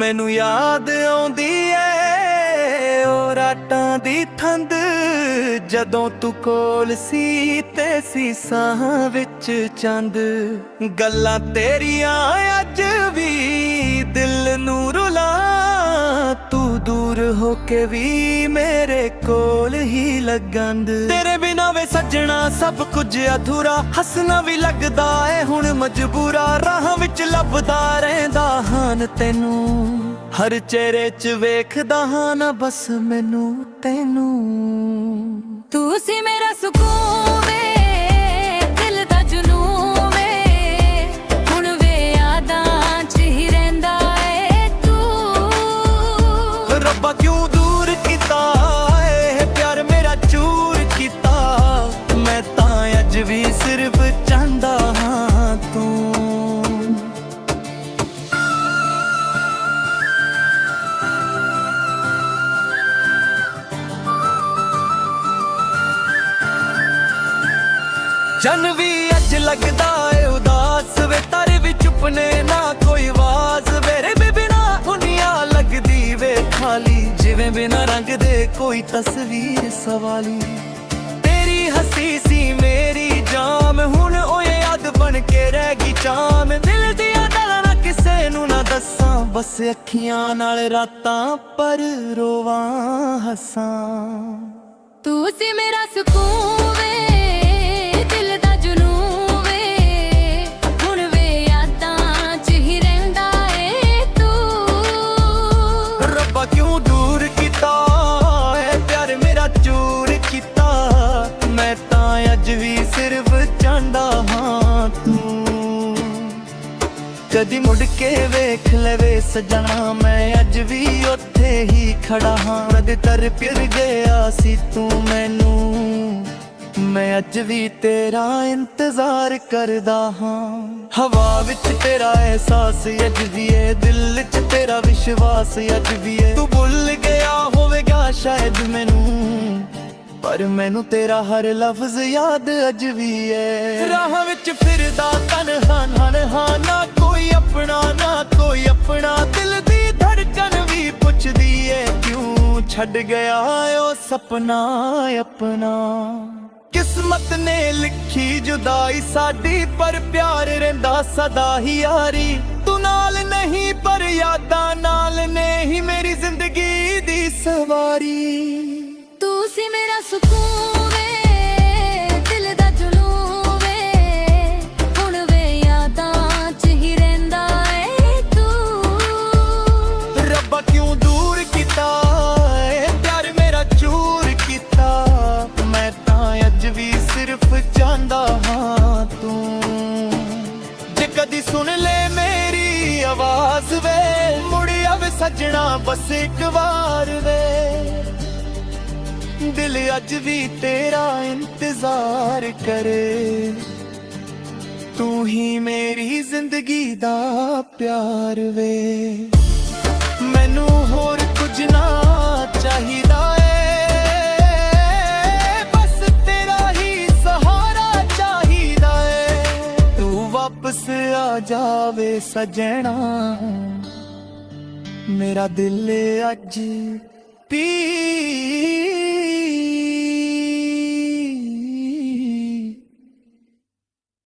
मैनू याद आउंदी ऐ ओ रातां दी ठंड, जदों तू कोल सी ते सीसां विच चंद। गल्लां तेरियां अज भी दिल नू रुला, तू दूर होके भी मेरे कोल ही लगंद। तेरे बिना वे सजना सब कुछ अधूरा, हसना भी लगदा है हुण मजबूरा। राह विच लभदा रहिंदा हां तैनू, हर चेहरे च वेखदा हां ना बस मैनू तैनू। तू सी मेरा सुकून वे, दिल दा जुनून वे, हुण वे यादां च ही रहिंदा ऐ तू। रब्बा क्यों दूर कीता ऐ प्यार मेरा चूर कीता, मैं तां अज भी सिर्फ चाहंदा हां तू। जन भी अज लगदा है उदास वे, तारे भी चुप ने ना कोई आवाज। मेरे भी बिना दुनिया लगदी वे खाली, जिवें बिना रंग दे कोई तस्वीर सवाली। तेरी हसी सी मेरी जाम, हुण ओए याद बन के रह गई चाम। दिल दियां गल्लां ना किसे नू ना दस्सां, बस अखियां नाल रातां पर रोवां हसां। तू सी मेरा सुकून वे, दिल दा जुनून वे, हुण वे यादां च ही रहिंदा ऐ तू। रब्बा क्यों दूर कीता है प्यार मेरा चूर कीता, मैं तां अज भी सिर्फ चाहंदा हां तू। कदी मुड़ के वेख लवे सजना, मैं अज भी उत्थे ही खड़ा हां। कद तर फिर गया सी तू मैनू, मैं अज भी तेरा इंतजार करदा हां। हवा विच तेरा एहसास अज भी है, दिल च तेरा विश्वास अज भी है। तू भुल गया होवेगा शायद मैनू, पर मैनू तेरा हर लफ्ज याद अज भी है। राह विच फिरदा तन्हा नन्हा, ना कोई अपना ना कोई अपना। दिल दी धड़कन भी पुछदी है क्यों छड़ गया ओ सपना अपना। किस्मत ने लिखी जुदाई साडी, पर प्यार रहिंदा सदा ही यारी। तू नाल नहीं पर यादां नाल ने ही मेरी जिंदगी दी सवारी। तू सी मेरा सुकून वे, दिल दा जुनून वे, हुण वे यादां च ही रहिंदा ऐ तू। रब्बा क्यों दूर कीता ऐ प्यार मेरा चूर कीता, मैं तां अज भी सिर्फ चाहंदा हां तू। जे कदी सुन ले मेरी आवाज वे, मुड़ आवे सजना बस एक बार वे। दिल अज भी तेरा इंतजार करे, तू ही मेरी जिंदगी दा प्यार वे। मैनू होर कुछ ना चाहिदा ऐ, बस तेरा ही सहारा चाहिदा ऐ। तू वापस आ जावे सजना, मेरा दिल अज पी